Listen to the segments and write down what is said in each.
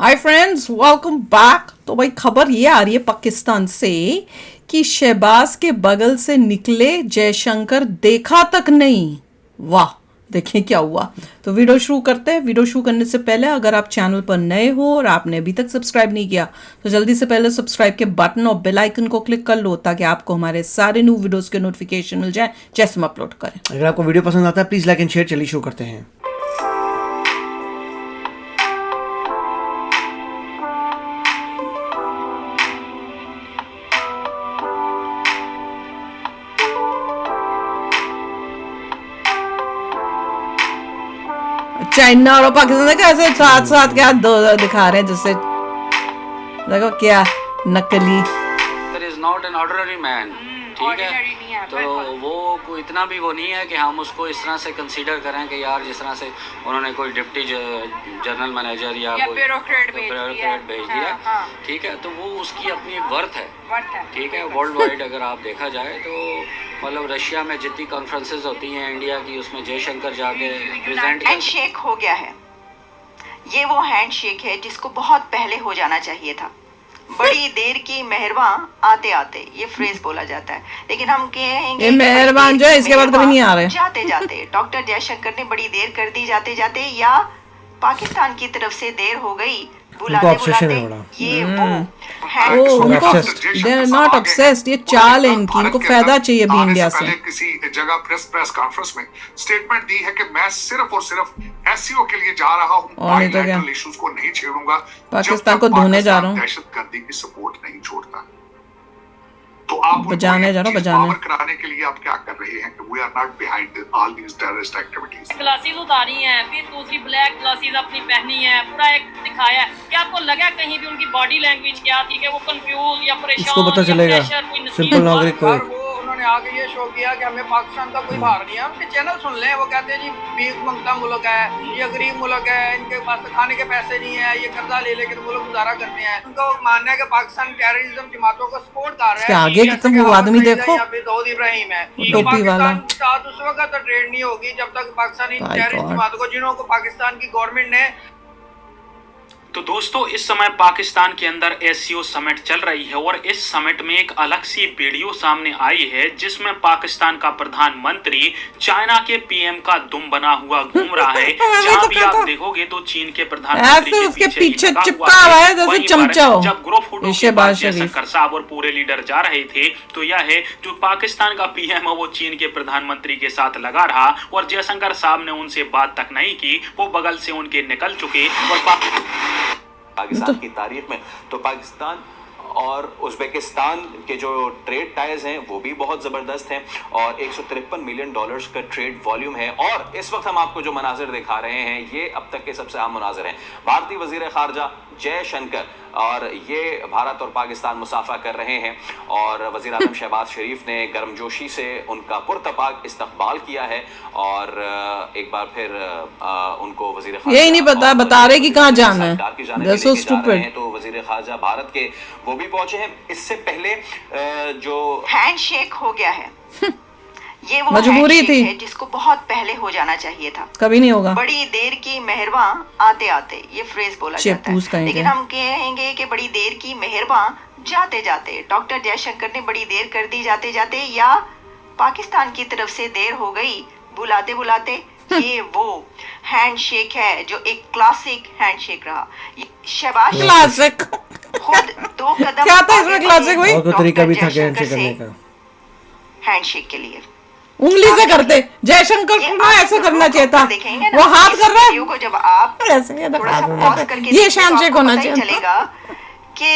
Hi friends, welcome back. तो भाई खबर ये आ रही है पाकिस्तान से कि शहबाज के बगल से निकले जयशंकर देखा तक नहीं। वाह, देखें क्या हुआ। तो वीडियो शुरू करते हैं। वीडियो शुरू करने से पहले अगर आप चैनल पर नए हो और आपने अभी तक सब्सक्राइब नहीं किया तो जल्दी से पहले सब्सक्राइब के बटन और बेल आइकन को क्लिक कर लो ताकि आपको हमारे सारे न्यू वीडियोस के नोटिफिकेशन मिल जाए जैसे हम अपलोड करें। अगर आपको वीडियो पसंद आता है प्लीज लाइक एंड शेयर। चलिए शुरू करते हैं। चाइना और पाकिस्तान कैसे साथ साथ क्या दो दिखा रहे हैं, जैसे देखो क्या नकली। There is not an ordinary man, ठीक है। तो वो कोई इतना भी वो नहीं है कि हम उसको इस तरह से कंसीडर करें कि यार जिस तरह से उन्होंने कोई डिप्टी जनरल मैनेजर या कोई ब्यूरोक्रेट भेज दिया, ठीक है। तो वो उसकी अपनी एक वर्थ है, ठीक है। वर्ल्ड वाइड अगर आप देखा जाए तो मतलब रशिया में जितनी कॉन्फ्रेंसेस होती हैं इंडिया की, उसमें जयशंकर जाके प्रेजेंट हैंडशेक हो गया है। ये वो हैंडशेक है जिसको बहुत पहले हो जाना चाहिए था। बड़ी देर की मेहरबान आते आते ये फ्रेज बोला जाता है, लेकिन हम कहेंगे ये मेहरबान जो है इसके बाद कभी नहीं आ रहे। जाते जाते डॉक्टर जयशंकर ने बड़ी देर कर दी जाते जाते, या पाकिस्तान की तरफ से देर हो गई बुलाते बुलाते। ये वो उनको दे आर नॉट ऑब्सेस्ड, ये चाल है इनकी, इनको फायदा चाहिए भी इंडिया से। किसी जगह प्रेस कॉन्फ्रेंस में स्टेटमेंट दी है कि मैं सिर्फ और सिर्फ एससीओ के लिए जा रहा हूं, बायलैटरल इश्यूज को नहीं छेड़ूंगा, पाकिस्तान को धोने जा रहा हूं, दहशतगर्दी की सपोर्ट नहीं छोड़ता। तो आप बजाने जा रहा हूं, बजाने कराने के लिए आप क्या कर रहे हैं कि we are not behind all these terrorist activities. Glasses उतारी हैं, फिर दूसरी ब्लैक ग्लासेस अपनी पहनी है, पूरा एक दिखाया है। क्या आपको लगा कहीं भी उनकी बॉडी लैंग्वेज क्या थी कि वो कंफ्यूज या परेशान? इसको पता चलेगा सिंपल नागरिक को। उन्होंने आगे ये शो किया कि हमें पाकिस्तान का कोई भार नहीं है। उनके चैनल सुन लें, वो कहते हैं जी भीख मंगता मुल्क है, ये गरीब मुल्क है, इनके पास तो खाने के पैसे नहीं है, ये कर्जा ले लेकर मुल्क गुजारा करते हैं। उनका मानना है कि पाकिस्तान टेररिज्म जमातों को सपोर्ट कर रहा है। आगे कितना वो आदमी देखो, दाऊद इब्राहिम है, टोपी वाला। पाकिस्तान के साथ उस वक्त तो ट्रेड नहीं होगी जब तक पाकिस्तानी टेररिस्ट जमातों को, जिन्हों को पाकिस्तान की गवर्नमेंट ने। तो दोस्तों, इस समय पाकिस्तान के अंदर एससीओ समिट चल रही है और इस समिट में एक अलग सी वीडियो सामने आई है जिसमें पाकिस्तान का प्रधानमंत्री चाइना के पीएम का दुम बना हुआ घूम रहा है। जहां भी आप देखोगे तो चीन के प्रधानमंत्री उसके पीछे चिपका हुआ है जैसे चमचा हो। जब ग्रुप फोटो के बाद जयशंकर साहब और पूरे लीडर जा रहे थे तो यह है जो पाकिस्तान का पीएम है वो चीन के प्रधानमंत्री के साथ लगा रहा और जयशंकर साहब ने उनसे बात तक नहीं की, वो बगल से उनके निकल चुके। और पाकिस्तान की तारीख में तो पाकिस्तान और उज़्बेकिस्तान के जो ट्रेड टाइज हैं वो भी बहुत ज़बरदस्त हैं और 153 मिलियन डॉलर्स का ट्रेड वॉल्यूम है। और इस वक्त हम आपको जो मनाजिर दिखा रहे हैं ये अब तक के सबसे अहम मनाजिर हैं। भारतीय वजीर खारजा जयशंकर और ये भारत और पाकिस्तान मुसाफा कर रहे हैं और वज़ीर आज़म शहबाज शरीफ ने गर्मजोशी से उनका पुरतपाक इस्तकबाल किया है और एक बार फिर उनको वज़ीर खारजा यही नहीं पता बता रहे कि कहाँ जाना है। तो वज़ीर खारजा भारत के वो भी पहुंचे हैं। इससे पहले जो हैंडशेक हो गया है, ये वो मजबूरी थी है जिसको बहुत पहले हो जाना चाहिए था। कभी नहीं होगा। बड़ी देर की मेहरबान आते आते ये फ्रेज बोला जाता है, लेकिन हम कहेंगे कि बड़ी देर की मेहरबान जाते जाते डॉक्टर जयशंकर ने बड़ी देर कर दी जाते जाते, या पाकिस्तान की तरफ से देर हो गई बुलाते बुलाते। ये वो हैंडशेक है जो एक क्लासिक हैंडशेक रहा। शहबाज क्लासिक खुद 2 कदम क्या था इसमें क्लासिक भाई? और कोई तरीका भी था हैंडशेक करने का। हैंडशेक के लिए उंगली से करते, जयशंकर को ऐसे करना चाहिए था, वो हाथ कर रहा है को जब आप ऐसे थोड़ा सा पॉज करके ये हैंडशेक होना चाहिए। चलेगा कि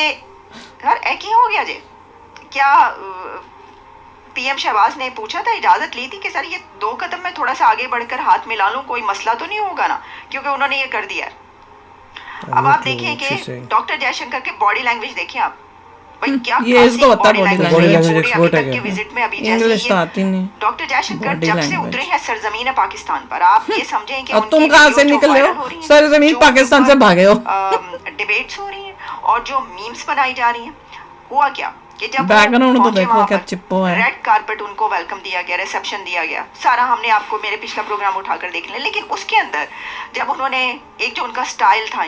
यार एक ही हो गया जे क्या। पीएम शहबाज ने पूछा था, इजाजत ली थी कि सर ये 2 कदम में थोड़ा सा आगे बढ़कर हाथ मिला लूं, कोई मसला तो नहीं होगा ना, क्योंकि उन्होंने ये कर दिया। अब आप देखिए कि डॉक्टर जयशंकर के बॉडी लैंग्वेज देखिए आप, क्या ये इसको बता बॉडी लैंग्वेज एक्सपोर्ट है विजिट में अभी इंग्लिश तो आती नहीं। डॉक्टर जयशंकर जब से उतरे हैं सरजमीन पाकिस्तान पर, आप ये समझें कि और तुम कहां से निकले हो? सरजमीन पाकिस्तान से भागे हो। डिबेट्स हो रही हैं और जो मीम्स बनाई जा रही हैं। हुआ क्या कि जब बैकग्राउंड तो पहुंचे देखो वहां क्या पर, चिप्पो है। रेड कारपेट उनको वेलकम दिया गया, रिसेप्शन दिया गया, सारा हमने आपको मेरे पिछला प्रोग्राम उठाकर देख लिया। लेकिन उसके अंदर जब उन्होंने एक जो उनका स्टाइल था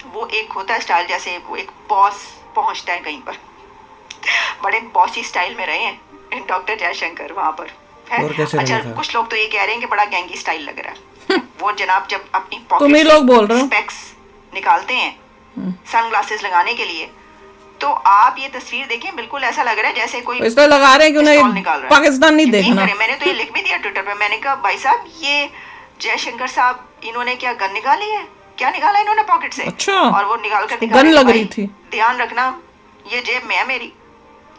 वो एक होता है स्टाइल, जैसे वो एक बॉस पहुंचता है कहीं पर, बड़े बॉसी स्टाइल में रहे हैं डॉक्टर जयशंकर वहां पर है। अच्छा, कुछ लोग तो ये कह रहे हैं कि बड़ा गैंगी स्टाइल लग रहा है वो जनाब जब अपनी तुम ही लोग बोल रहे हो, स्पेक्स निकालते हैं सनग्लासेस लगाने के लिए, तो आप ये तस्वीर देखें, बिल्कुल ऐसा लग रहा है जैसे कोई इसलिए लगा रहे हैं कि उन्हें पाकिस्तान नहीं देखना। मैंने तो ये लिख भी दिया ट्विटर पे, मैंने कहा भाई साहब ये जयशंकर साहब इन्होंने क्या गन निकाली है, क्या निकाला इन्होंने पॉकेट से? अच्छा, और वो निकाल कर दिखा गन लग रही थी। ध्यान रखना ये जेब में है मेरी।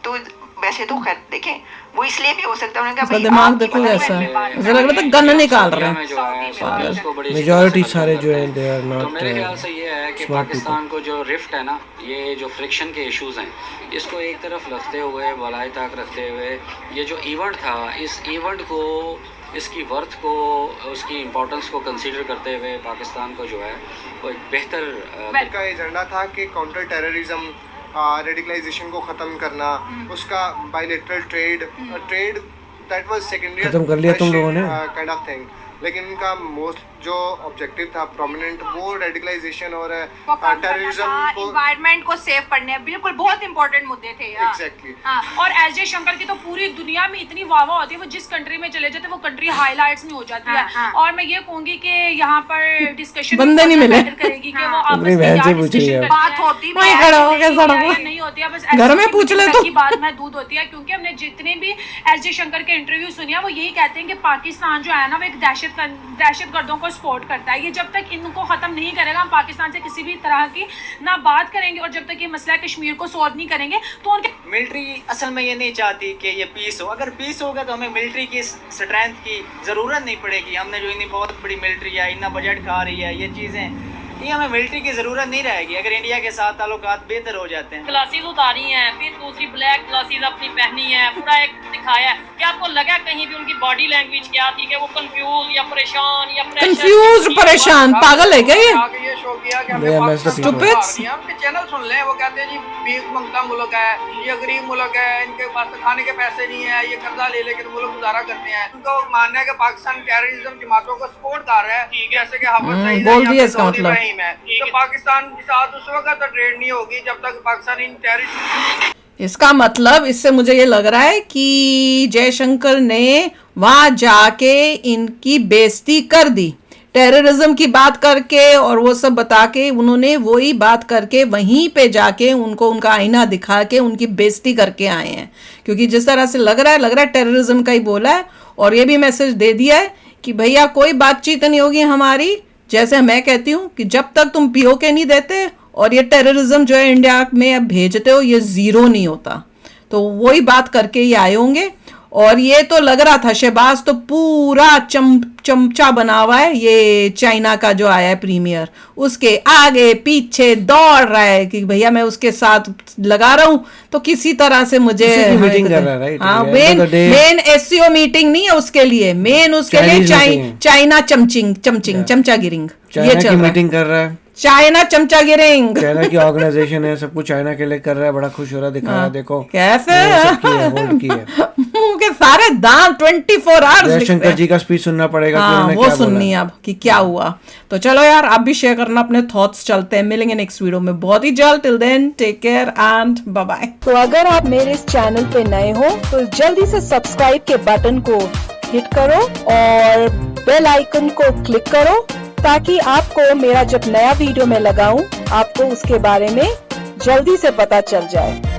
तो वैसे तो खैर देखें वो इसलिए भी हो सकता है उनका दिमाग देखो ऐसा है, ऐसा लग रहा था गन निकाल रहे हैं। मेजॉरिटी सारे जो हैं दे आर तो नॉट। मेरे ख्याल से ये है कि पाकिस्तान को जो रिफ्ट है ना, ये जो फ्रिक्शन के इश्यूज हैं, इसको एक तरफ रखते हुए, भलाई तक रखते हुए, ये जो इवेंट था, इस इवेंट को, इसकी वर्थ को, उसकी इम्पोर्टेंस को कंसीडर करते हुए पाकिस्तान को जो है वो एक बेहतर का एजेंडा था कि काउंटर टेररिज्म, रेडिकलाइजेशन को ख़त्म करना, उसका bilateral trade that was secondary, खत्म कर लिया तुम लोगों ने काइंड ऑफ थिंग। लेकिन इनका मोस्ट जो ऑब्जेक्टिव था प्रोमिनेंट, वो रेडिकलाइजेशन और टेररिज्म को, एनवायरनमेंट को सेव करने, बिल्कुल बहुत इंपॉर्टेंट मुद्दे थे। एग्जैक्टली। और एस जयशंकर की तो पूरी दुनिया में इतनी वाहवाह होती है, वो जिस कंट्री में चले जाते वो कंट्री हाईलाइट्स में हो जाती है। और मैं ये कहूंगी कि यहाँ पर डिस्कशन बंदे नहीं मिले करेगी कि वो आपस में बात होती नहीं होती है, बस घर में पूछ ले तो की बात महदूद होती है। क्योंकि हमने जितने भी एस जयशंकर के इंटरव्यू सुने हैं, वो यही कहते हैं कि पाकिस्तान जो है ना, वो एक दहशत गर्दों को सपोर्ट करता है। ये जब तक इनको खत्म नहीं करेगा, हम पाकिस्तान से किसी भी तरह की ना बात करेंगे, और जब तक ये मसला कश्मीर को सॉल्व नहीं करेंगे तो उनके मिलिट्री असल में ये नहीं चाहती कि ये पीस हो। अगर पीस होगा तो हमें मिलिट्री की स्ट्रेंथ की ज़रूरत नहीं पड़ेगी। हमने जो इतनी बहुत बड़ी मिलिट्री है, इतना बजट खा रही है, ये चीज़ें, ये हमें मिलिट्री की ज़रूरत नहीं रहेगी अगर इंडिया के साथ ताल्लुकात बेहतर हो जाते हैं। ग्लासेस उतारी हैं, फिर दूसरी ब्लैक ग्लासेस अपनी पहनी है, पूरा एक दिखाया है। क्या आपको लगा कहीं भी उनकी बॉडी लैंग्वेज क्या थी कि वो कंफ्यूज या परेशान या परेशान पागल है क्या ये? ये शो किया कि हमें उनके चैनल सुन लें, वो कहते हैं जी भीख मंगता मुल्क है, ये गरीब मुल्क है, इनके पास तो खाने के पैसे नहीं है, ये कर्जा ले लेकर वो लोग गुजारा करते हैं। उनको मानना है कि पाकिस्तान टेररिज्म जमातों को सपोर्ट कर रहा है, जैसे कि हफीज बोल दिया इसका मतलब। तो पाकिस्तान के साथ उस वक्त तो ट्रेड नहीं होगी जब तक पाकिस्तान इन टेररिस्ट। इसका मतलब इससे मुझे ये लग रहा है कि जयशंकर ने वहां जाके इनकी बेइज्जती कर दी, टेररिज्म की बात करके और वो सब बता के, उन्होंने वही बात करके वहीं पे जाके उनको उनका आईना दिखा के उनकी बेइज्जती करके आए हैं। क्योंकि जिस तरह से लग रहा है टेररिज्म का ही बोला है, और ये भी मैसेज दे दिया है कि भैया कोई बातचीत नहीं होगी हमारी। जैसे मैं कहती हूँ कि जब तक तुम पीओके नहीं देते और ये टेररिज्म जो है इंडिया में अब भेजते हो, ये जीरो नहीं होता। तो वही बात करके ये आए होंगे। और ये तो लग रहा था शहबाज तो पूरा चमचा बना हुआ है, ये चाइना का जो आया है प्रीमियर, उसके आगे पीछे दौड़ रहा है कि भैया मैं उसके साथ लगा रहा हूँ। तो किसी तरह से मुझे मीटिंग कर रहा है, राइट? हाँ, मेन एससीओ मीटिंग नहीं है उसके लिए, मेन उसके लिए चाइना चमचा गिरिंग, ये चल मीटिंग कर रहा है। चाइना चमचा गिरिंग, चाइना की ऑर्गेनाइजेशन है, सब कुछ चाइना के लिए कर रहा है, बड़ा खुश हो रहा है, दिखा रहा है, देखो कैसे की है। मुंह के सारे दांत 24 आवर्स। जयशंकर जी का स्पीच सुनना पड़ेगा। वो सुननी है अब कि क्या हुआ। तो चलो यार, आप भी शेयर करना अपने थॉट्स। चलते हैं, मिलेंगे नेक्स्ट वीडियो में बहुत ही जल्द। Till then take care and bye bye. तो अगर आप मेरे इस चैनल पे नए हो तो जल्दी से सब्सक्राइब के बटन को हिट करो और बेल आइकन को क्लिक करो, ताकि आपको मेरा जब नया वीडियो मैं लगाऊं आपको उसके बारे में जल्दी से पता चल जाए।